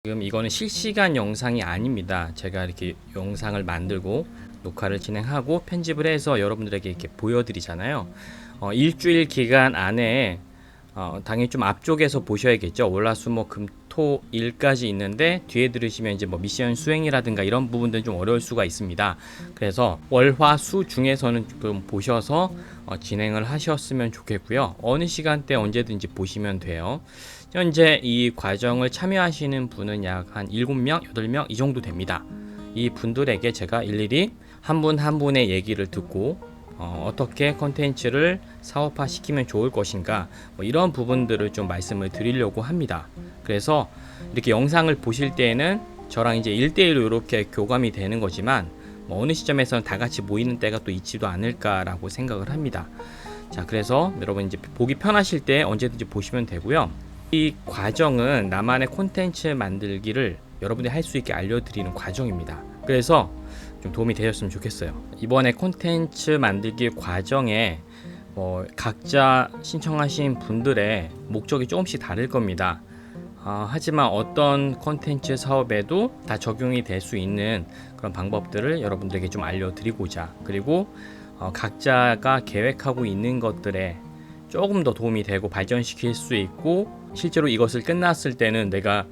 지금 이거는 실시간 영상이 아닙니다. 제가 이렇게 영상을 만들고 녹화를 진행하고 편집을 해서 여러분들에게 이렇게 보여드리잖아요. 일주일 기간 안에 당연히 좀 앞쪽에서 보셔야겠죠. 월화수목금토일까지 있는데 뒤에 들으시면 이제 뭐 미션 수행이라든가 이런 부분들은 좀 어려울 수가 있습니다. 그래서 월화수 중에서는 좀 보셔서 진행을 하셨으면 좋겠고요. 어느 시간대 언제든지 보시면 돼요. 현재 이 과정을 참여하시는 분은 약 한 7명, 8명 이 정도 됩니다. 이 분들에게 제가 일일이 한 분 한 분의 얘기를 듣고 어떻게 컨텐츠를 사업화 시키면 좋을 것인가 뭐 이런 부분들을 좀 말씀을 드리려고 합니다. 그래서 이렇게 영상을 보실 때에는 저랑 이제 1대1로 이렇게 교감이 되는 거지만 뭐 어느 시점에서는 다 같이 모이는 때가 또 있지도 않을까라고 생각을 합니다. 자, 그래서 여러분 이제 보기 편하실 때 언제든지 보시면 되고요. 이 과정은 나만의 콘텐츠 만들기를 여러분들이 할 수 있게 알려드리는 과정입니다. 그래서 좀 도움이 되셨으면 좋겠어요. 이번에 콘텐츠 만들기 과정에 각자 신청하신 분들의 목적이 조금씩 다를 겁니다. 하지만 어떤 콘텐츠 사업에도 다 적용이 될 수 있는 그런 방법들을 여러분들에게 좀 알려드리고자, 그리고 각자가 계획하고 있는 것들에 조금 더 도움이 되고 발전시킬 수 있고, 실제로 이것을 끝났을 때는 내가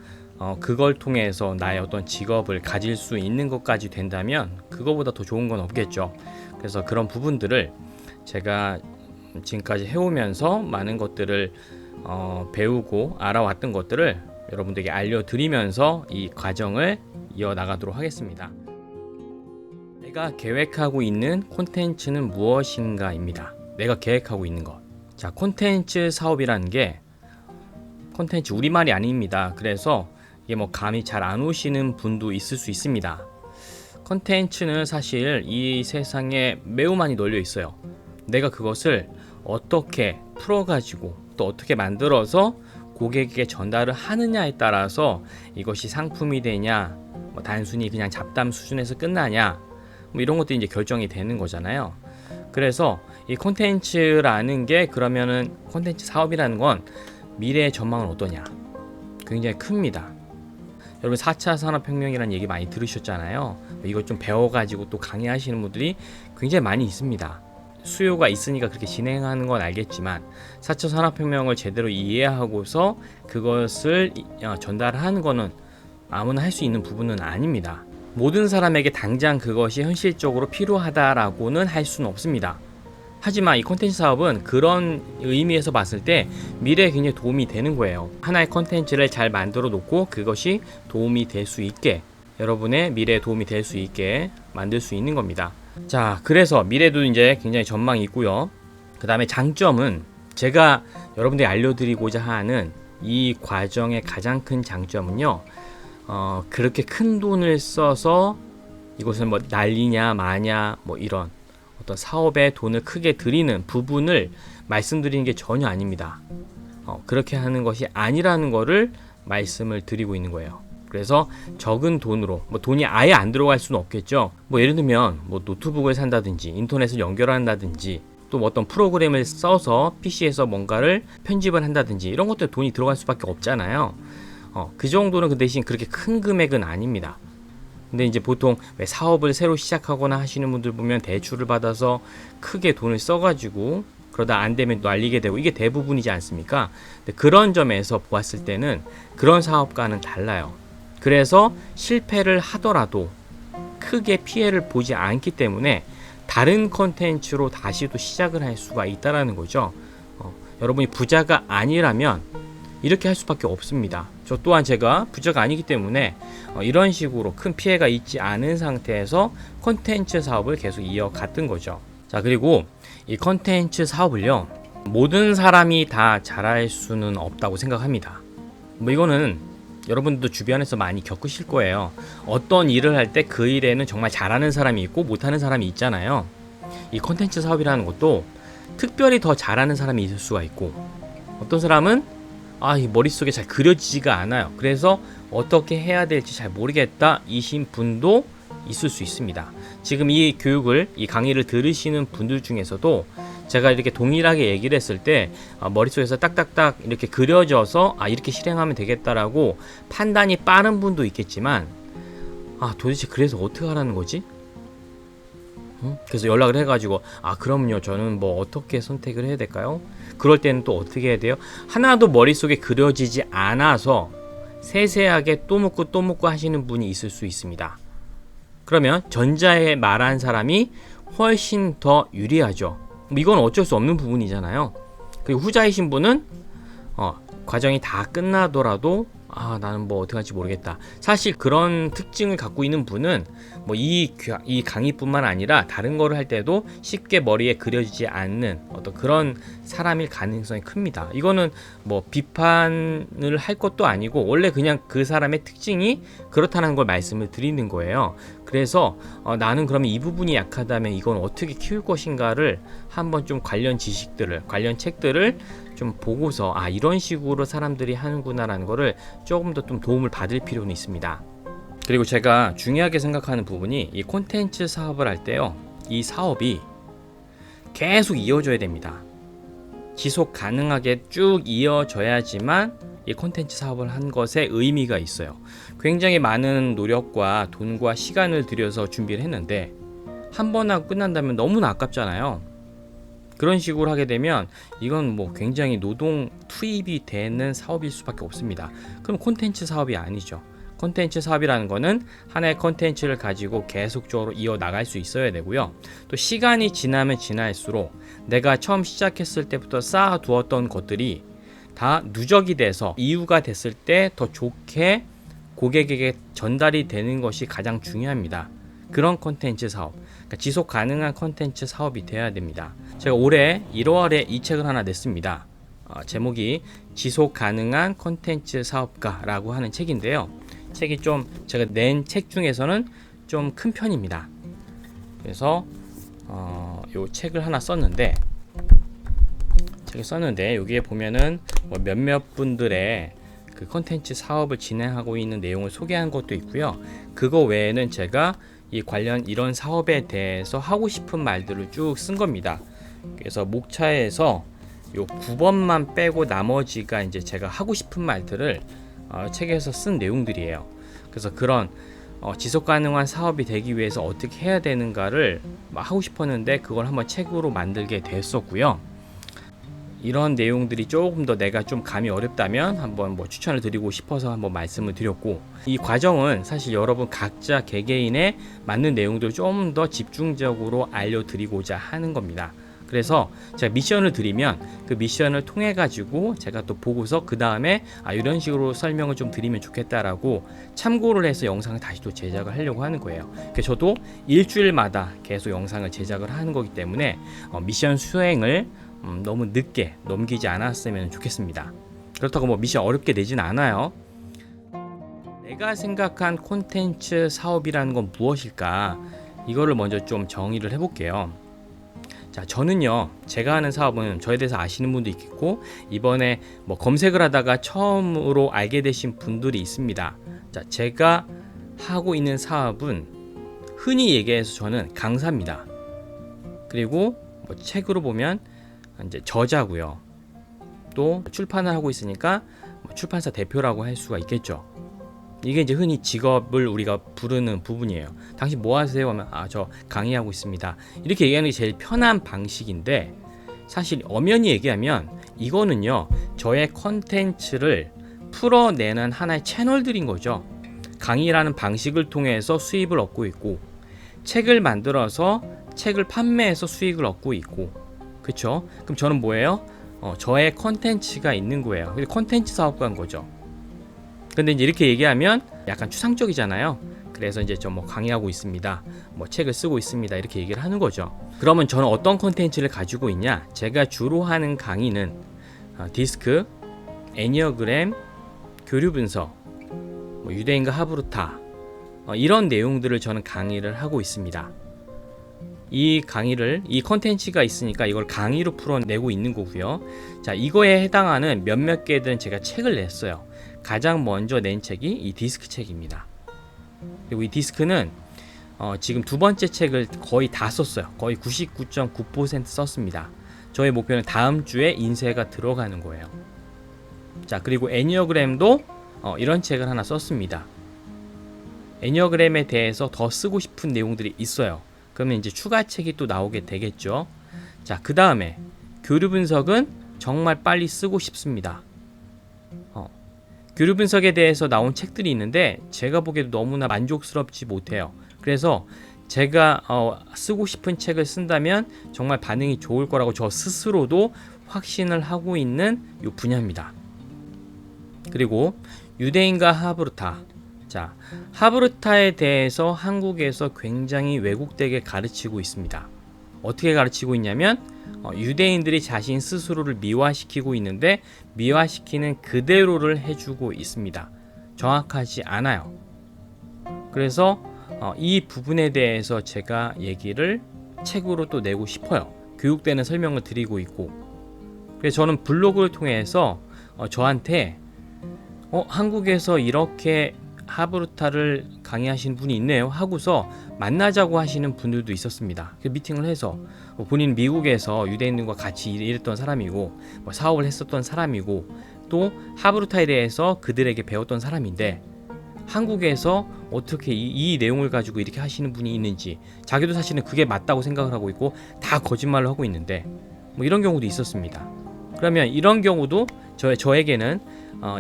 그걸 통해서 나의 어떤 직업을 가질 수 있는 것까지 된다면 그거보다 더 좋은 건 없겠죠. 그래서 그런 부분들을 제가 지금까지 해오면서 많은 것들을 배우고 알아왔던 것들을 여러분들에게 알려드리면서 이 과정을 이어나가도록 하겠습니다. 내가 계획하고 있는 콘텐츠는 무엇인가입니다. 내가 계획하고 있는 것. 자, 콘텐츠 사업이라는 게 콘텐츠 우리말이 아닙니다. 그래서 이게 뭐 감이 잘 안 오시는 분도 있을 수 있습니다. 콘텐츠는 사실 이 세상에 매우 많이 널려 있어요. 내가 그것을 어떻게 풀어가지고 또 어떻게 만들어서 고객에게 전달을 하느냐에 따라서 이것이 상품이 되냐, 뭐 단순히 그냥 잡담 수준에서 끝나냐, 뭐 이런 것들이 이제 결정이 되는 거잖아요. 그래서 이 콘텐츠라는 게, 그러면은 콘텐츠 사업이라는 건 미래의 전망은 어떠냐, 굉장히 큽니다. 여러분 4차 산업혁명이라는 얘기 많이 들으셨잖아요. 이거 좀 배워가지고 또 강의하시는 분들이 굉장히 많이 있습니다. 수요가 있으니까 그렇게 진행하는 건 알겠지만 4차 산업혁명을 제대로 이해하고서 그것을 전달하는 거는 아무나 할 수 있는 부분은 아닙니다. 모든 사람에게 당장 그것이 현실적으로 필요하다라고는 할 수는 없습니다. 하지만 이 콘텐츠 사업은 그런 의미에서 봤을 때 미래에 굉장히 도움이 되는 거예요. 하나의 콘텐츠를 잘 만들어 놓고 그것이 도움이 될 수 있게, 여러분의 미래에 도움이 될 수 있게 만들 수 있는 겁니다. 자, 그래서 미래도 이제 굉장히 전망이 있고요. 그 다음에 장점은, 제가 여러분들이 알려드리고자 하는 이 과정의 가장 큰 장점은요, 그렇게 큰 돈을 써서 이것은 뭐 난리냐 마냐 뭐 이런 어떤 사업에 돈을 크게 들이는 부분을 말씀드리는 게 전혀 아닙니다. 그렇게 하는 것이 아니라는 거를 말씀을 드리고 있는 거예요. 그래서 적은 돈으로, 뭐 돈이 아예 안 들어갈 수는 없겠죠. 뭐 예를 들면 뭐 노트북을 산다든지 인터넷을 연결한다든지 또 어떤 프로그램을 써서 PC에서 뭔가를 편집을 한다든지 이런 것들 돈이 들어갈 수밖에 없잖아요. 그 정도는 그 대신 그렇게 큰 금액은 아닙니다. 근데 이제 보통 왜 사업을 새로 시작하거나 하시는 분들 보면 대출을 받아서 크게 돈을 써가지고 그러다 안 되면 또 알리게 되고, 이게 대부분이지 않습니까? 근데 그런 점에서 보았을 때는 그런 사업과는 달라요. 그래서 실패를 하더라도 크게 피해를 보지 않기 때문에 다른 컨텐츠로 다시 또 시작을 할 수가 있다라는 거죠. 여러분이 부자가 아니라면 이렇게 할 수밖에 없습니다. 저 또한 제가 부자가 아니기 때문에 이런 식으로 큰 피해가 있지 않은 상태에서 콘텐츠 사업을 계속 이어갔던 거죠. 자, 그리고 이 콘텐츠 사업을요, 모든 사람이 다 잘할 수는 없다고 생각합니다. 뭐 이거는 여러분들도 주변에서 많이 겪으실 거예요. 어떤 일을 할 때 그 일에는 정말 잘하는 사람이 있고 못하는 사람이 있잖아요. 이 콘텐츠 사업이라는 것도 특별히 더 잘하는 사람이 있을 수가 있고, 어떤 사람은 이 머릿속에 잘 그려지지가 않아요. 그래서 어떻게 해야 될지 잘 모르겠다 이신 분도 있을 수 있습니다. 지금 이 교육을, 이 강의를 들으시는 분들 중에서도 제가 이렇게 동일하게 얘기를 했을 때 머릿속에서 딱딱딱 이렇게 그려져서 이렇게 실행하면 되겠다라고 판단이 빠른 분도 있겠지만 도대체 그래서 어떻게 하라는 거지? 그래서 연락을 해가지고 그럼요 저는 뭐 어떻게 선택을 해야 될까요? 그럴 때는 또 어떻게 해야 돼요? 하나도 머릿속에 그려지지 않아서 세세하게 또 묻고 하시는 분이 있을 수 있습니다. 그러면 전자에 말한 사람이 훨씬 더 유리하죠. 이건 어쩔 수 없는 부분이잖아요. 그리고 후자이신 분은 과정이 다 끝나더라도 나는 뭐 어떻게 할지 모르겠다. 사실 그런 특징을 갖고 있는 분은 뭐 이 강의뿐만 아니라 다른 거를 할 때도 쉽게 머리에 그려지지 않는 어떤 그런 사람일 가능성이 큽니다. 이거는 뭐 비판을 할 것도 아니고 원래 그냥 그 사람의 특징이 그렇다는 걸 말씀을 드리는 거예요. 그래서 나는 그러면 이 부분이 약하다면 이건 어떻게 키울 것인가를 한번 좀 관련 지식들을, 관련 책들을 좀 보고서 이런 식으로 사람들이 하는구나라는 거를 조금 더 좀 도움을 받을 필요는 있습니다. 그리고 제가 중요하게 생각하는 부분이 이 콘텐츠 사업을 할 때요, 이 사업이 계속 이어져야 됩니다. 지속 가능하게 쭉 이어져야지만 이 콘텐츠 사업을 한 것에 의미가 있어요. 굉장히 많은 노력과 돈과 시간을 들여서 준비를 했는데 한 번 하고 끝난다면 너무나 아깝잖아요. 그런 식으로 하게 되면 이건 뭐 굉장히 노동 투입이 되는 사업일 수밖에 없습니다. 그럼 콘텐츠 사업이 아니죠. 콘텐츠 사업이라는 거는 하나의 콘텐츠를 가지고 계속적으로 이어나갈 수 있어야 되고요. 또 시간이 지나면 지날수록 내가 처음 시작했을 때부터 쌓아두었던 것들이 다 누적이 돼서 이유가 됐을 때 더 좋게 고객에게 전달이 되는 것이 가장 중요합니다. 그런 콘텐츠 사업, 그러니까 지속 가능한 콘텐츠 사업이 돼야 됩니다. 제가 올해 1월에 이 책을 하나 냈습니다. 제목이 지속 가능한 콘텐츠 사업가라고 하는 책인데요. 책이 좀 제가 낸 책 중에서는 좀 큰 편입니다. 그래서 요 책을 하나 썼는데 여기에 보면은 뭐 몇몇 분들의 그 콘텐츠 사업을 진행하고 있는 내용을 소개한 것도 있고요. 그거 외에는 제가 이 관련 이런 사업에 대해서 하고 싶은 말들을 쭉 쓴 겁니다. 그래서 목차에서 요 9번만 빼고 나머지가 이제 제가 하고 싶은 말들을 책에서 쓴 내용들이에요. 그래서 그런 지속 가능한 사업이 되기 위해서 어떻게 해야 되는가를 하고 싶었는데 그걸 한번 책으로 만들게 됐었고요. 이런 내용들이 조금 더 내가 좀 감이 어렵다면 한번 뭐 추천을 드리고 싶어서 한번 말씀을 드렸고, 이 과정은 사실 여러분 각자 개개인에 맞는 내용들을 좀 더 집중적으로 알려드리고자 하는 겁니다. 그래서 제가 미션을 드리면 그 미션을 통해 가지고 제가 또 보고서 그 다음에 이런 식으로 설명을 좀 드리면 좋겠다라고 참고를 해서 영상을 다시 또 제작을 하려고 하는 거예요. 그래서 저도 일주일마다 계속 영상을 제작을 하는 거기 때문에 미션 수행을 너무 늦게 넘기지 않았으면 좋겠습니다. 그렇다고 뭐 미션 어렵게 내진 않아요. 내가 생각한 콘텐츠 사업이라는 건 무엇일까? 이거를 먼저 좀 정의를 해볼게요. 자, 저는요, 제가 하는 사업은 저에 대해서 아시는 분도 있겠고 이번에 뭐 검색을 하다가 처음으로 알게 되신 분들이 있습니다. 자, 제가 하고 있는 사업은 흔히 얘기해서 저는 강사입니다. 그리고 뭐 책으로 보면 이제 저자고요. 또 출판을 하고 있으니까 출판사 대표라고 할 수가 있겠죠. 이게 이제 흔히 직업을 우리가 부르는 부분이에요. 당신 뭐 하세요? 하면 저 강의하고 있습니다. 이렇게 얘기하는 게 제일 편한 방식인데 사실 엄연히 얘기하면 이거는요, 저의 컨텐츠를 풀어내는 하나의 채널들인 거죠. 강의라는 방식을 통해서 수입을 얻고 있고, 책을 만들어서 책을 판매해서 수익을 얻고 있고, 그쵸? 그럼 저는 뭐예요? 저의 컨텐츠가 있는 거예요. 컨텐츠 사업가인 거죠. 근데 이제 이렇게 얘기하면 약간 추상적이잖아요. 그래서 이제 좀 뭐 강의하고 있습니다, 뭐 책을 쓰고 있습니다, 이렇게 얘기를 하는 거죠. 그러면 저는 어떤 컨텐츠를 가지고 있냐? 제가 주로 하는 강의는 디스크, 애니어그램, 교류 분석, 뭐 유대인과 하브루타, 이런 내용들을 저는 강의를 하고 있습니다. 이 컨텐츠가 있으니까 이걸 강의로 풀어내고 있는 거고요. 자, 이거에 해당하는 몇몇 개들은 제가 책을 냈어요. 가장 먼저 낸 책이 이 디스크 책입니다. 그리고 이 디스크는 지금 두 번째 책을 거의 다 썼어요. 거의 99.9% 썼습니다. 저의 목표는 다음 주에 인쇄가 들어가는 거예요. 자, 그리고 애니어그램도 이런 책을 하나 썼습니다. 애니어그램에 대해서 더 쓰고 싶은 내용들이 있어요. 그러면 이제 추가 책이 또 나오게 되겠죠. 자, 그 다음에 교류 분석은 정말 빨리 쓰고 싶습니다. 교류 분석에 대해서 나온 책들이 있는데 제가 보기에도 너무나 만족스럽지 못해요. 그래서 제가 쓰고 싶은 책을 쓴다면 정말 반응이 좋을 거라고 저 스스로도 확신을 하고 있는 이 분야입니다. 그리고 유대인과 하브르타. 자, 하브르타에 대해서 한국에서 굉장히 왜곡되게 가르치고 있습니다. 어떻게 가르치고 있냐면 유대인들이 자신 스스로를 미화시키고 있는데 미화시키는 그대로를 해주고 있습니다. 정확하지 않아요. 그래서 이 부분에 대해서 제가 얘기를 책으로 또 내고 싶어요. 교육되는 설명을 드리고 있고, 그래서 저는 블로그를 통해서 저한테 한국에서 이렇게 하브르타를 강의하시는 분이 있네요 하고서 만나자고 하시는 분들도 있었습니다. 미팅을 해서 본인 미국에서 유대인들과 같이 일했던 사람이고 사업을 했었던 사람이고 또 하브르타에 대해서 그들에게 배웠던 사람인데 한국에서 어떻게 이 내용을 가지고 이렇게 하시는 분이 있는지, 자기도 사실은 그게 맞다고 생각을 하고 있고 다 거짓말을 하고 있는데 이런 경우도 있었습니다. 그러면 이런 경우도 저에게는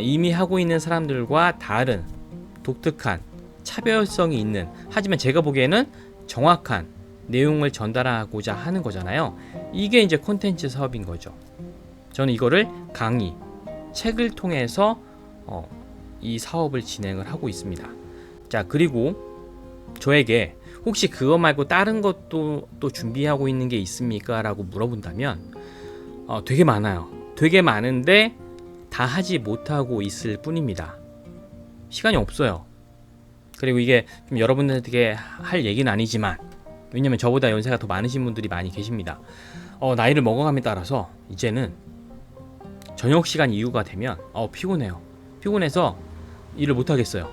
이미 하고 있는 사람들과 다른 독특한 차별성이 있는, 하지만 제가 보기에는 정확한 내용을 전달하고자 하는 거잖아요. 이게 이제 콘텐츠 사업인 거죠. 저는 이거를 강의, 책을 통해서 이 사업을 진행을 하고 있습니다. 자, 그리고 저에게 혹시 그거 말고 다른 것도 또 준비하고 있는 게 있습니까? 라고 물어본다면 되게 많아요. 되게 많은데 다 하지 못하고 있을 뿐입니다. 시간이 없어요. 그리고 이게 좀 여러분들에게 할 얘기는 아니지만, 왜냐면 저보다 연세가 더 많으신 분들이 많이 계십니다. 나이를 먹어감에 따라서 이제는 저녁 시간 이후가 되면 피곤해요. 피곤해서 일을 못 하겠어요.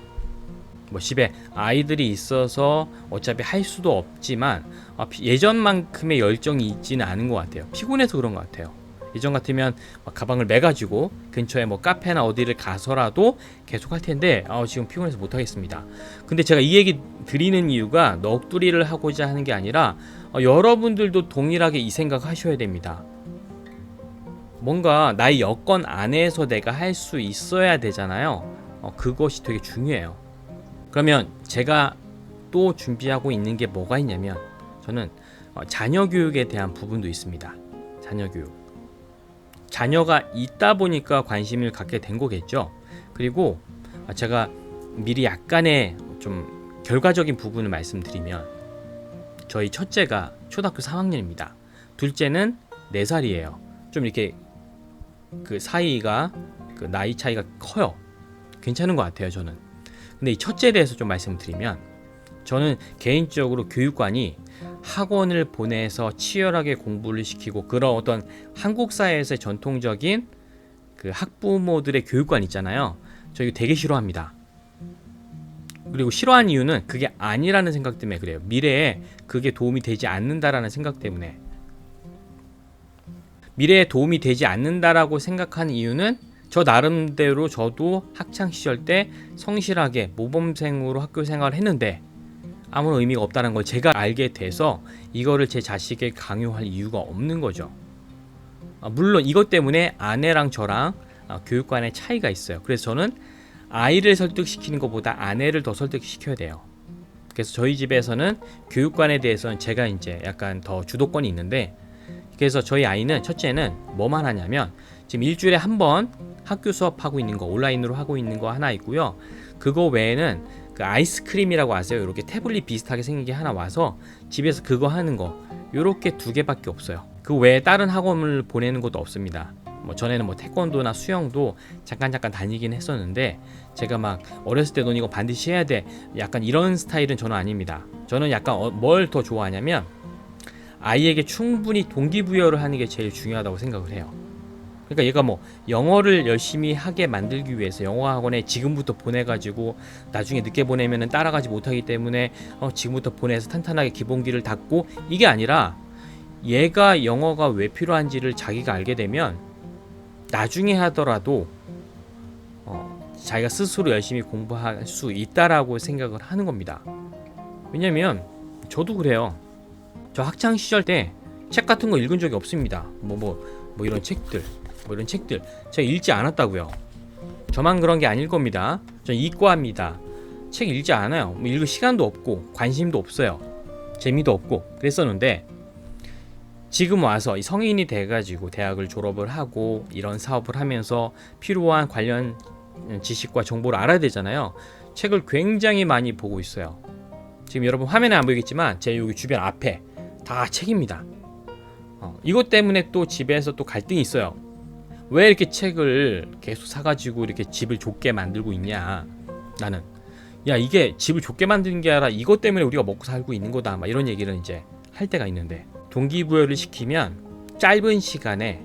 집에 아이들이 있어서 어차피 할 수도 없지만 예전만큼의 열정이 있지는 않은 것 같아요. 피곤해서 그런 것 같아요. 예전 같으면 가방을 매가지고 근처에 카페나 어디를 가서라도 계속 할 텐데 지금 피곤해서 못 하겠습니다. 근데 제가 이 얘기 드리는 이유가 넋두리를 하고자 하는 게 아니라 여러분들도 동일하게 이 생각 하셔야 됩니다. 뭔가 나의 여건 안에서 내가 할 수 있어야 되잖아요. 그것이 되게 중요해요. 그러면 제가 또 준비하고 있는 게 뭐가 있냐면, 저는 자녀 교육에 대한 부분도 있습니다. 자녀 교육. 자녀가 있다 보니까 관심을 갖게 된 거겠죠. 그리고 제가 미리 약간의 좀 결과적인 부분을 말씀드리면, 저희 첫째가 초등학교 3학년입니다. 둘째는 4살이에요. 좀 이렇게 그 사이가 나이 차이가 커요. 괜찮은 것 같아요, 저는. 근데 이 첫째에 대해서 좀 말씀드리면, 저는 개인적으로 교육관이 학원을 보내서 치열하게 공부를 시키고 그런 어떤 한국 사회에서의 전통적인 그 학부모들의 교육관 있잖아요. 저 이거 되게 싫어합니다. 그리고 싫어하는 이유는 그게 아니라는 생각 때문에 그래요. 미래에 그게 도움이 되지 않는다라는 생각 때문에. 미래에 도움이 되지 않는다라고 생각하는 이유는 저 나름대로 저도 학창시절 때 성실하게 모범생으로 학교 생활을 했는데 아무런 의미가 없다는 걸 제가 알게 돼서 이거를 제 자식에게 강요할 이유가 없는 거죠. 물론 이것 때문에 아내랑 저랑 교육관의 차이가 있어요. 그래서 저는 아이를 설득시키는 것보다 아내를 더 설득시켜야 돼요. 그래서 저희 집에서는 교육관에 대해서는 제가 이제 약간 더 주도권이 있는데, 그래서 저희 아이는, 첫째는 뭐만 하냐면 지금 일주일에 한 번 학교 수업하고 있는 거, 온라인으로 하고 있는 거 하나 있고요. 그거 외에는 그 아이스크림이라고 아세요? 이렇게 태블릿 비슷하게 생긴 게 하나 와서 집에서 그거 하는 거, 요렇게 2개밖에 없어요. 그 외에 다른 학원을 보내는 것도 없습니다. 전에는 태권도나 수영도 잠깐 다니긴 했었는데, 제가 막 어렸을 때 넌 이거 반드시 해야 돼, 약간 이런 스타일은 저는 아닙니다. 저는 약간 뭘 더 좋아하냐면 아이에게 충분히 동기부여를 하는 게 제일 중요하다고 생각을 해요. 그러니까 얘가 영어를 열심히 하게 만들기 위해서 영어 학원에 지금부터 보내가지고 나중에 늦게 보내면 따라가지 못하기 때문에 지금부터 보내서 탄탄하게 기본기를 닦고, 이게 아니라 얘가 영어가 왜 필요한지를 자기가 알게 되면 나중에 하더라도 자기가 스스로 열심히 공부할 수 있다라고 생각을 하는 겁니다. 왜냐면 저도 그래요. 저 학창 시절 때 책 같은 거 읽은 적이 없습니다. 이런 책들 제가 읽지 않았다고요. 저만 그런 게 아닐 겁니다. 전 이과입니다. 책 읽지 않아요. 읽을 시간도 없고 관심도 없어요. 재미도 없고 그랬었는데, 지금 와서 성인이 돼가지고 대학을 졸업을 하고 이런 사업을 하면서 필요한 관련 지식과 정보를 알아야 되잖아요. 책을 굉장히 많이 보고 있어요. 지금 여러분 화면에 안 보이겠지만 제 여기 주변 앞에 다 책입니다. 이것 때문에 또 집에서 또 갈등이 있어요. 왜 이렇게 책을 계속 사가지고 이렇게 집을 좁게 만들고 있냐. 나는 이게 집을 좁게 만드는 게 아니라 이것 때문에 우리가 먹고 살고 있는 거다, 막 이런 얘기를 이제 할 때가 있는데, 동기부여를 시키면 짧은 시간에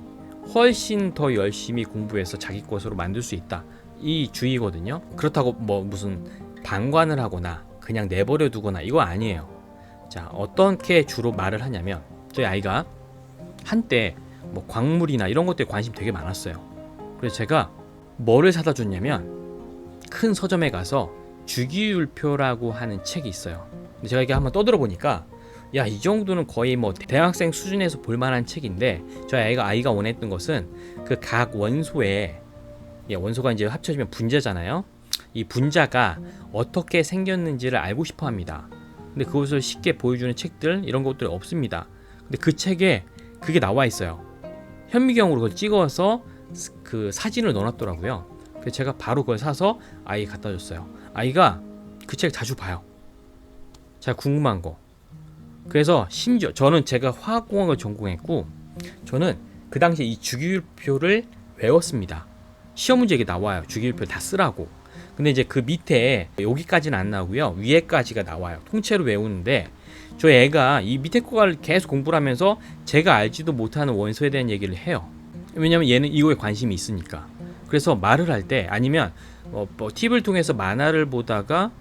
훨씬 더 열심히 공부해서 자기 것으로 만들 수 있다, 이 주의거든요. 그렇다고 무슨 방관을 하거나 그냥 내버려 두거나 이거 아니에요. 자, 어떻게 주로 말을 하냐면, 저희 아이가 한때 광물이나 이런 것들에 관심 되게 많았어요. 그래서 제가 뭐를 사다 줬냐면, 큰 서점에 가서 주기율표라고 하는 책이 있어요. 근데 제가 이게 한번 떠들어 보니까, 이 정도는 거의 대학생 수준에서 볼만한 책인데, 저희 아이가 원했던 것은 그 각 원소에, 원소가 이제 합쳐지면 분자잖아요. 이 분자가 어떻게 생겼는지를 알고 싶어 합니다. 근데 그것을 쉽게 보여주는 책들, 이런 것들이 없습니다. 근데 그 책에 그게 나와 있어요. 현미경으로 그걸 찍어서 그 사진을 넣어놨더라고요. 그래서 제가 바로 그걸 사서 아이 갖다 줬어요. 아이가 그 책 자주 봐요. 제가 궁금한 거. 그래서 심지어 제가 화학공학을 전공했고, 저는 그 당시에 이 주기율표를 외웠습니다. 시험 문제 이게 나와요. 주기율표 다 쓰라고. 근데 이제 그 밑에 여기까지는 안 나오고요, 위에까지가 나와요. 통째로 외우는데, 저 애가 이 밑에 거를 계속 공부를 하면서 제가 알지도 못하는 원소에 대한 얘기를 해요. 왜냐면 얘는 이거에 관심이 있으니까. 그래서 말을 할 때, 아니면 TV를 통해서 만화를 보다가,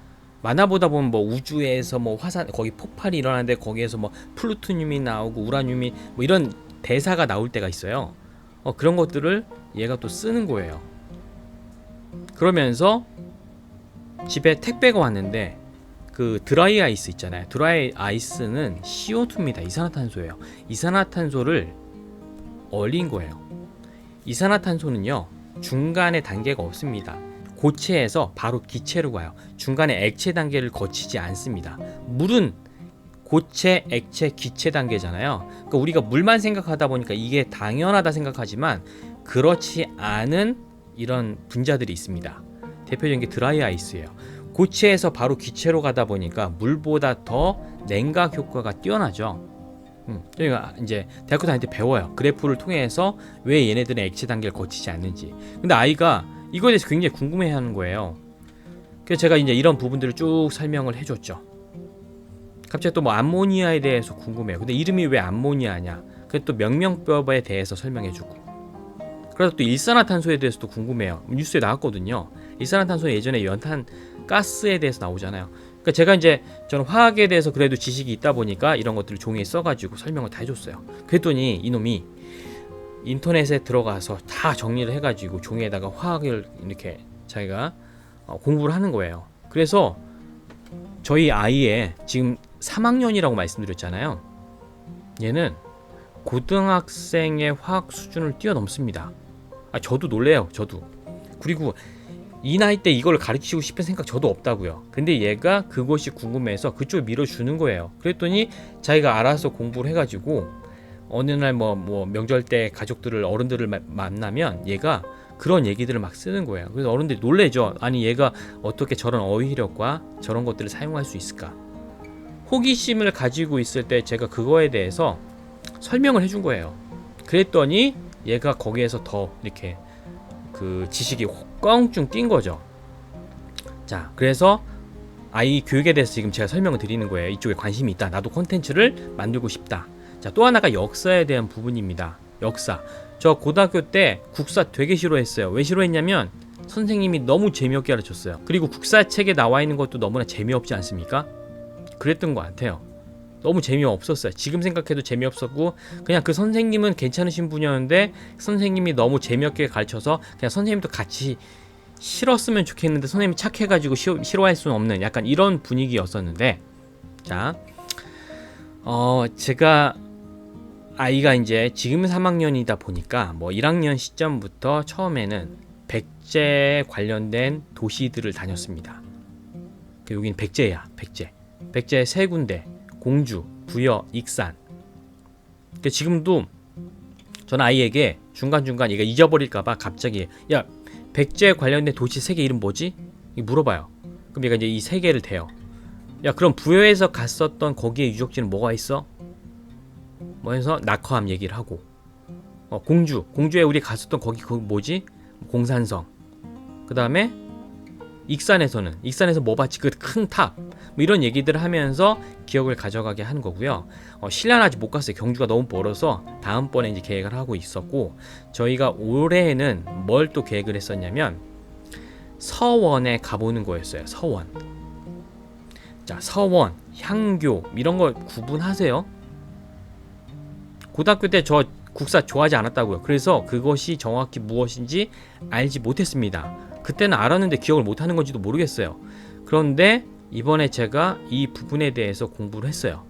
만화 보다 보면 우주에서 화산, 거기 폭발이 일어나는데 거기에서 플루토늄이 나오고 우라늄이 이런 대사가 나올 때가 있어요. 그런 것들을 얘가 또 쓰는 거예요. 그러면서 집에 택배가 왔는데, 그 드라이 아이스 있잖아요. 드라이 아이스는 CO2입니다. 이산화탄소예요. 이산화탄소를 얼린 거예요. 이산화탄소는요, 중간에 단계가 없습니다. 고체에서 바로 기체로 가요. 중간에 액체 단계를 거치지 않습니다. 물은 고체, 액체, 기체 단계잖아요. 그러니까 우리가 물만 생각하다 보니까 이게 당연하다 생각하지만 그렇지 않은 이런 분자들이 있습니다. 대표적인 게 드라이 아이스예요. 고체에서 바로 기체로 가다 보니까 물보다 더 냉각 효과가 뛰어나죠. 저희가 이제 대학교 다닐 때 배워요. 그래프를 통해서 왜 얘네들은 액체 단계를 거치지 않는지. 근데 아이가 이거에 대해서 굉장히 궁금해하는 거예요. 그래서 제가 이제 이런 부분들을 쭉 설명을 해줬죠. 갑자기 또 암모니아에 대해서 궁금해요. 근데 이름이 왜 암모니아냐? 그래서 또 명명법에 대해서 설명해주고. 그래서 또 일산화탄소에 대해서도 궁금해요. 뉴스에 나왔거든요. 일산화탄소 예전에 연탄 가스에 대해서 나오잖아요. 그러니까 제가 이제 저는 화학에 대해서 그래도 지식이 있다 보니까 이런 것들을 종이에 써가지고 설명을 다 해줬어요. 그랬더니 이놈이 인터넷에 들어가서 다 정리를 해가지고 종이에다가 화학을 이렇게 자기가 공부를 하는 거예요. 그래서 저희 아이의 지금 3학년이라고 말씀드렸잖아요. 얘는 고등학생의 화학 수준을 뛰어넘습니다. 저도 놀래요. 저도. 그리고 이 나이 때 이걸 가르치고 싶은 생각 저도 없다고요. 근데 얘가 그것이 궁금해서 그쪽을 밀어주는 거예요. 그랬더니 자기가 알아서 공부를 해가지고 어느 날 명절 때 가족들을, 어른들을 만나면 얘가 그런 얘기들을 막 쓰는 거예요. 그래서 어른들이 놀래죠. 아니 얘가 어떻게 저런 어휘력과 저런 것들을 사용할 수 있을까. 호기심을 가지고 있을 때 제가 그거에 대해서 설명을 해준 거예요. 그랬더니 얘가 거기에서 더 이렇게 그 지식이 껑충 뛴 거죠. 자, 그래서 아이 교육에 대해서 지금 제가 설명을 드리는 거예요. 이쪽에 관심이 있다. 나도 콘텐츠를 만들고 싶다. 자, 또 하나가 역사에 대한 부분입니다. 역사. 저 고등학교 때 국사 되게 싫어했어요. 왜 싫어했냐면 선생님이 너무 재미없게 가르쳤어요. 그리고 국사책에 나와 있는 것도 너무나 재미없지 않습니까? 그랬던 것 같아요. 너무 재미없었어요. 지금 생각해도 재미없었고 그냥 그 선생님은 괜찮으신 분이었는데 선생님이 너무 재미없게 가르쳐서 그냥 선생님도 같이 싫었으면 좋겠는데 선생님이 착해가지고 싫어할 수는 없는 약간 이런 분위기였었는데 자, 제가 아이가 이제 지금 3학년이다 보니까 뭐 1학년 시점부터 처음에는 백제 관련된 도시들을 다녔습니다. 여긴 백제야, 백제. 백제 세 군데, 공주, 부여, 익산. 지금도 전 아이에게 중간중간 얘가 잊어버릴까봐 갑자기 야, 백제 관련된 도시 세 개 이름 뭐지? 물어봐요. 그럼 얘가 이제 이 세 개를 대요. 야, 그럼 부여에서 갔었던 거기에 유적지는 뭐가 있어? 뭐 해서 낙화암 얘기를 하고 공주에 우리 갔었던 거기 뭐지? 공산성. 그 다음에 익산에서 뭐 봤지? 그 큰 탑. 뭐 이런 얘기들을 하면서 기억을 가져가게 하는 거고요. 신라는 아직 못 갔어요. 경주가 너무 멀어서 다음번에 이제 계획을 하고 있었고 저희가 올해에는 뭘 또 계획을 했었냐면 서원에 가보는 거였어요. 서원. 자, 서원, 향교 이런 걸 구분하세요? 고등학교 때 저 국사 좋아하지 않았다고요. 그래서 그것이 정확히 무엇인지 알지 못했습니다. 그때는 알았는데 기억을 못하는 건지도 모르겠어요. 그런데 이번에 제가 이 부분에 대해서 공부를 했어요.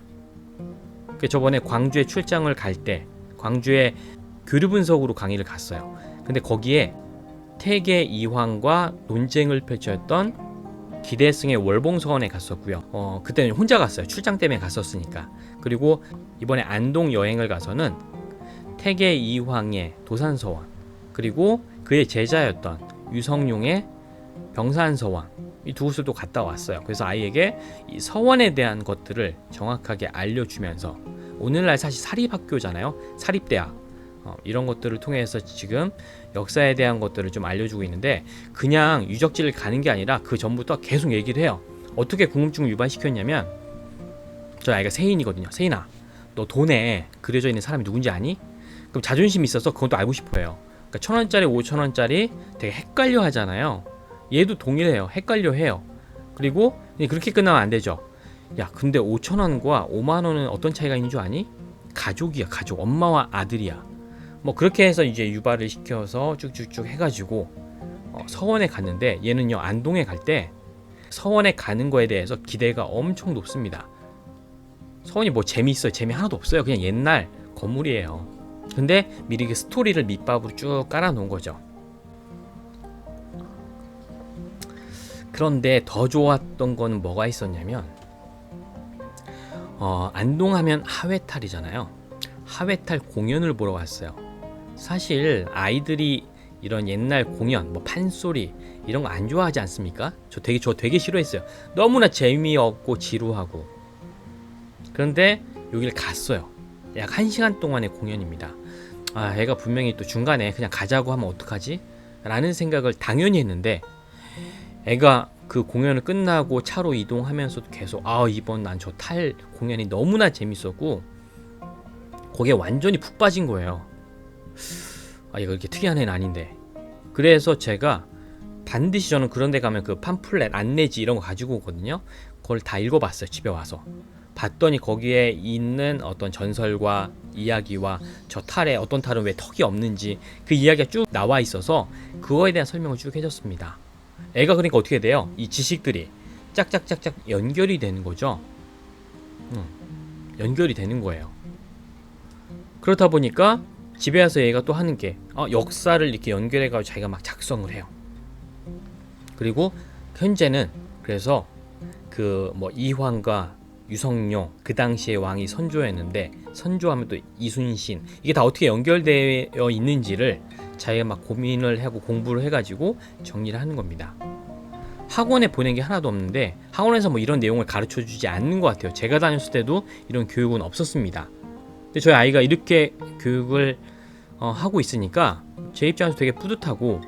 저번에 광주에 출장을 갈 때 광주에 교류 분석으로 강의를 갔어요. 근데 거기에 태계 이황과 논쟁을 펼쳤던 기대승의 월봉서원에 갔었고요. 그때는 혼자 갔어요. 출장 때문에 갔었으니까. 그리고 이번에 안동 여행을 가서는 태계 이황의 도산서원 그리고 그의 제자였던 유성룡의 병산서원 이 두 곳을 또 갔다 왔어요. 그래서 아이에게 이 서원에 대한 것들을 정확하게 알려주면서 오늘날 사실 사립학교잖아요. 사립대학 이런 것들을 통해서 지금 역사에 대한 것들을 좀 알려주고 있는데 그냥 유적지를 가는 게 아니라 그 전부터 계속 얘기를 해요. 어떻게 궁금증을 유발시켰냐면 저 아이가 세인이거든요. 세인아, 너 돈에 그려져 있는 사람이 누군지 아니? 그럼 자존심이 있어서 그것도 알고 싶어요. 그러니까 1,000원짜리 5,000원짜리 되게 헷갈려 하잖아요. 얘도 동일해요. 헷갈려 해요. 그리고 그렇게 끝나면 안 되죠. 야, 근데 5,000원과 5만원은 어떤 차이가 있는 줄 아니? 가족이야, 가족. 엄마와 아들이야. 뭐 그렇게 해서 이제 유발을 시켜서 쭉쭉쭉 해가지고 서원에 갔는데 얘는요, 안동에 갈 때 서원에 가는 거에 대해서 기대가 엄청 높습니다. 서원이 뭐 재미있어요? 재미 하나도 없어요. 그냥 옛날 건물이에요. 근데 미리 그 스토리를 밑밥으로 쭉 깔아놓은 거죠. 그런데 더 좋았던 거는 뭐가 있었냐면 안동하면 하회탈이잖아요. 하회탈 공연을 보러 갔어요. 사실 아이들이 이런 옛날 공연, 뭐 판소리 이런 거 안 좋아하지 않습니까? 저 되게 싫어했어요. 너무나 재미없고 지루하고. 그런데 여기를 갔어요. 약 1시간 동안의 공연입니다. 애가 분명히 또 중간에 그냥 가자고 하면 어떡하지? 라는 생각을 당연히 했는데 애가 그 공연을 끝나고 차로 이동하면서도 계속 이번 난 저 탈 공연이 너무나 재밌었고 거기에 완전히 푹 빠진 거예요. 얘가 이렇게 특이한 애는 아닌데. 그래서 제가 반드시 저는 그런 데 가면 그 팜플렛 안내지 이런 거 가지고 오거든요. 그걸 다 읽어봤어요. 집에 와서 봤더니 거기에 있는 어떤 전설과 이야기와 저 탈에 어떤 탈은 왜 턱이 없는지 그 이야기가 쭉 나와 있어서 그거에 대한 설명을 쭉 해줬습니다. 애가 그러니까 어떻게 돼요? 이 지식들이 짝짝짝짝 연결이 되는 거죠. 연결이 되는 거예요. 그렇다 보니까 집에 와서 얘가 또 하는 게 역사를 이렇게 연결해가지고 자기가 막 작성을 해요. 그리고 현재는 그래서 그 뭐 이황과 유성룡 그 당시의 왕이 선조였는데 선조하면 또 이순신 이게 다 어떻게 연결되어 있는지를 자기가 막 고민을 하고 공부를 해가지고 정리를 하는 겁니다. 학원에 보낸 게 하나도 없는데 학원에서 뭐 이런 내용을 가르쳐 주지 않는 것 같아요. 제가 다녔을 때도 이런 교육은 없었습니다. 근데 저희 아이가 이렇게 교육을 하고 있으니까 제 입장에서 되게 뿌듯하고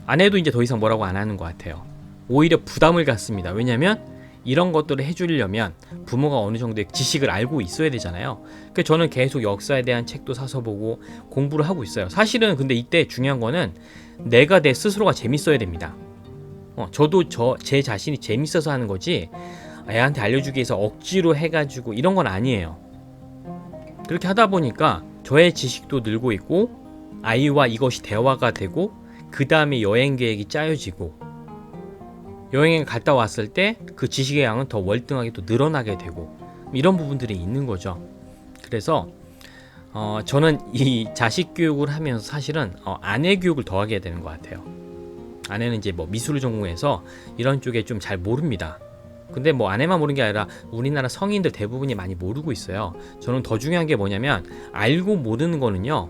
아내도 이제 더 이상 뭐라고 안 하는 것 같아요. 오히려 부담을 갖습니다. 왜냐하면 이런 것들을 해주려면 부모가 어느 정도의 지식을 알고 있어야 되잖아요. 그래서 저는 계속 역사에 대한 책도 사서 보고 공부를 하고 있어요. 사실은 근데 이때 중요한 거는 내가 내 스스로가 재밌어야 됩니다. 저도 제 자신이 재밌어서 하는 거지 애한테 알려주기 위해서 억지로 해가지고 이런 건 아니에요. 그렇게 하다 보니까 저의 지식도 늘고 있고 아이와 이것이 대화가 되고 그 다음에 여행 계획이 짜여지고 여행에 갔다 왔을 때 그 지식의 양은 더 월등하게 또 늘어나게 되고 이런 부분들이 있는 거죠. 그래서 저는 이 자식 교육을 하면서 사실은 아내 교육을 더 하게 되는 것 같아요. 아내는 이제 뭐 미술을 전공해서 이런 쪽에 좀 잘 모릅니다. 근데 뭐 아내만 모르는 게 아니라 우리나라 성인들 대부분이 많이 모르고 있어요. 저는 더 중요한 게 뭐냐면 알고 모르는 거는요,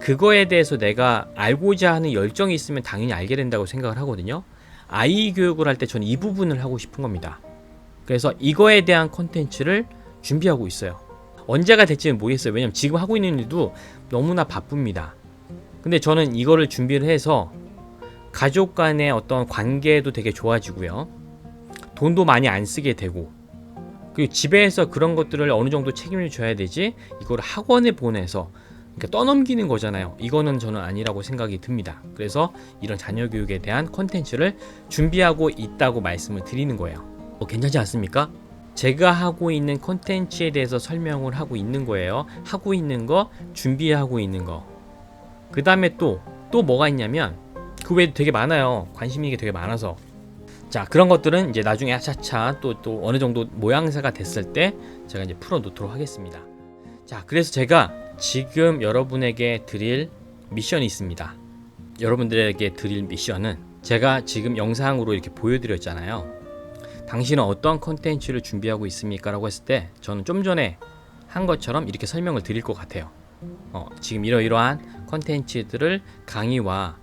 그거에 대해서 내가 알고자 하는 열정이 있으면 당연히 알게 된다고 생각을 하거든요. 아이 교육을 할 때 저는 이 부분을 하고 싶은 겁니다. 그래서 이거에 대한 콘텐츠를 준비하고 있어요. 언제가 될지는 모르겠어요. 왜냐면 지금 하고 있는 일도 너무나 바쁩니다. 근데 저는 이거를 준비를 해서 가족 간의 어떤 관계도 되게 좋아지고요. 돈도 많이 안 쓰게 되고, 그리고 집에서 그런 것들을 어느 정도 책임을 져야 되지 이걸 학원에 보내서 그러니까 떠넘기는 거잖아요. 이거는 저는 아니라고 생각이 듭니다. 그래서 이런 자녀 교육에 대한 콘텐츠를 준비하고 있다고 말씀을 드리는 거예요. 괜찮지 않습니까? 제가 하고 있는 콘텐츠에 대해서 설명을 하고 있는 거예요. 하고 있는 거, 준비하고 있는 거. 그 다음에 또 뭐가 있냐면 그 외에도 되게 많아요. 관심 있는 게 되게 많아서. 자, 그런 것들은 이제 나중에 차차 또 어느 정도 모양새가 됐을 때 제가 이제 풀어 놓도록 하겠습니다. 자, 그래서 제가 지금 여러분에게 드릴 미션이 있습니다. 여러분들에게 드릴 미션은 제가 지금 영상으로 이렇게 보여드렸잖아요. 당신은 어떤 콘텐츠를 준비하고 있습니까? 라고 했을 때 저는 좀 전에 한 것처럼 이렇게 설명을 드릴 것 같아요. 지금 이러이러한 콘텐츠들을 강의와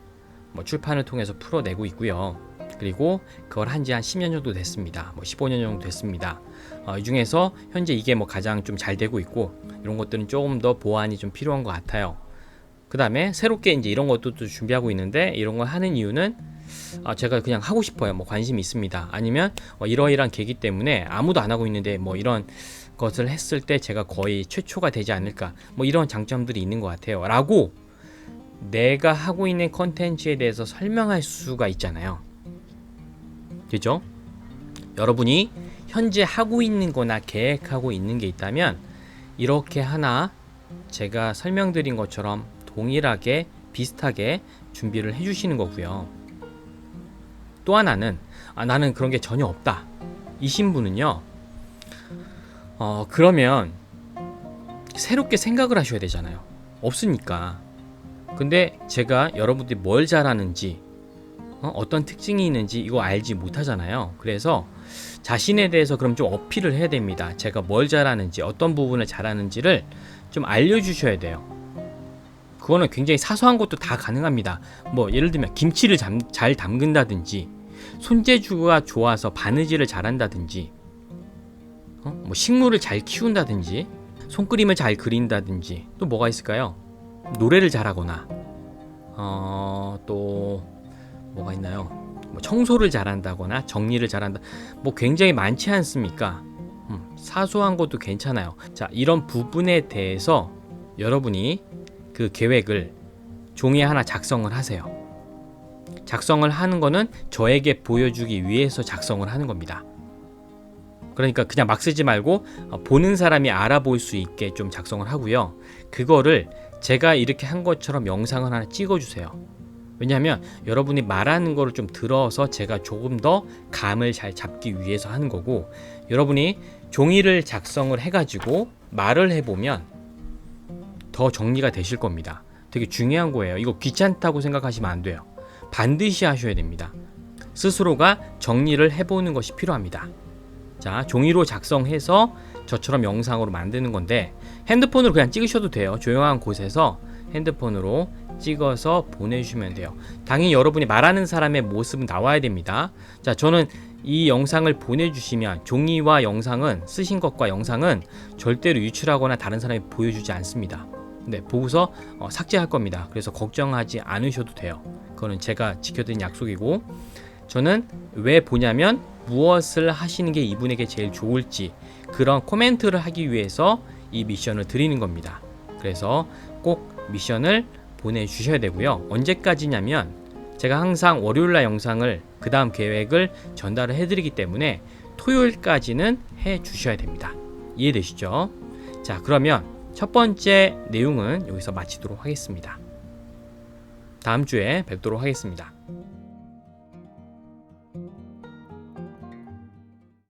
출판을 통해서 풀어내고 있고요. 그리고 그걸 한지 한 10년 정도 됐습니다. 15년 정도 됐습니다. 이 중에서 현재 이게 가장 좀 잘 되고 있고 이런 것들은 조금 더 보완이 좀 필요한 것 같아요. 그 다음에 새롭게 이제 이런 것도 또 준비하고 있는데 이런 걸 하는 이유는 제가 그냥 하고 싶어요. 관심이 있습니다. 아니면 이러이러한 계기 때문에 아무도 안 하고 있는데 이런 것을 했을 때 제가 거의 최초가 되지 않을까 이런 장점들이 있는 것 같아요. 라고 내가 하고 있는 컨텐츠에 대해서 설명할 수가 있잖아요. 그죠? 여러분이 현재 하고 있는 거나 계획하고 있는 게 있다면 이렇게 하나 제가 설명드린 것처럼 동일하게 비슷하게 준비를 해주시는 거고요. 또 하나는 나는 그런 게 전혀 없다 이신 분은요, 그러면 새롭게 생각을 하셔야 되잖아요. 없으니까. 근데 제가 여러분들이 뭘 잘하는지 어떤 특징이 있는지 이거 알지 못하잖아요. 그래서 자신에 대해서 그럼 좀 어필을 해야 됩니다. 제가 뭘 잘하는지 어떤 부분을 잘하는지를 좀 알려주셔야 돼요. 그거는 굉장히 사소한 것도 다 가능합니다. 예를 들면 김치를 잘 담근다든지 손재주가 좋아서 바느질을 잘한다든지 식물을 잘 키운다든지 손그림을 잘 그린다든지 또 뭐가 있을까요? 노래를 잘하거나 또 뭐가 있나요? 청소를 잘한다거나 정리를 잘한다. 굉장히 많지 않습니까? 사소한 것도 괜찮아요. 자, 이런 부분에 대해서 여러분이 그 계획을 종이에 하나 작성을 하세요. 작성을 하는 거는 저에게 보여주기 위해서 작성을 하는 겁니다. 그러니까 그냥 막 쓰지 말고 보는 사람이 알아볼 수 있게 좀 작성을 하고요. 그거를 제가 이렇게 한 것처럼 영상을 하나 찍어주세요. 왜냐하면 여러분이 말하는 거를 좀 들어서 제가 조금 더 감을 잘 잡기 위해서 하는 거고, 여러분이 종이를 작성을 해가지고 말을 해보면 더 정리가 되실 겁니다. 되게 중요한 거예요. 이거 귀찮다고 생각하시면 안 돼요. 반드시 하셔야 됩니다. 스스로가 정리를 해보는 것이 필요합니다. 자, 종이로 작성해서 저처럼 영상으로 만드는 건데 핸드폰으로 그냥 찍으셔도 돼요. 조용한 곳에서 핸드폰으로 찍어서 보내주시면 돼요. 당연히 여러분이 말하는 사람의 모습은 나와야 됩니다. 자, 저는 이 영상을 보내주시면 종이와 영상은 쓰신 것과 영상은 절대로 유출하거나 다른 사람이 보여주지 않습니다. 네, 보고서 삭제할 겁니다. 그래서 걱정하지 않으셔도 돼요. 그거는 제가 지켜드린 약속이고, 저는 왜 보냐면 무엇을 하시는 게 이분에게 제일 좋을지 그런 코멘트를 하기 위해서 이 미션을 드리는 겁니다. 그래서 꼭 미션을 보내주셔야 되고요. 언제까지냐면 제가 항상 월요일날 영상을 그 다음 계획을 전달을 해드리기 때문에 토요일까지는 해 주셔야 됩니다. 이해되시죠? 자, 그러면 첫 번째 내용은 여기서 마치도록 하겠습니다. 다음 주에 뵙도록 하겠습니다.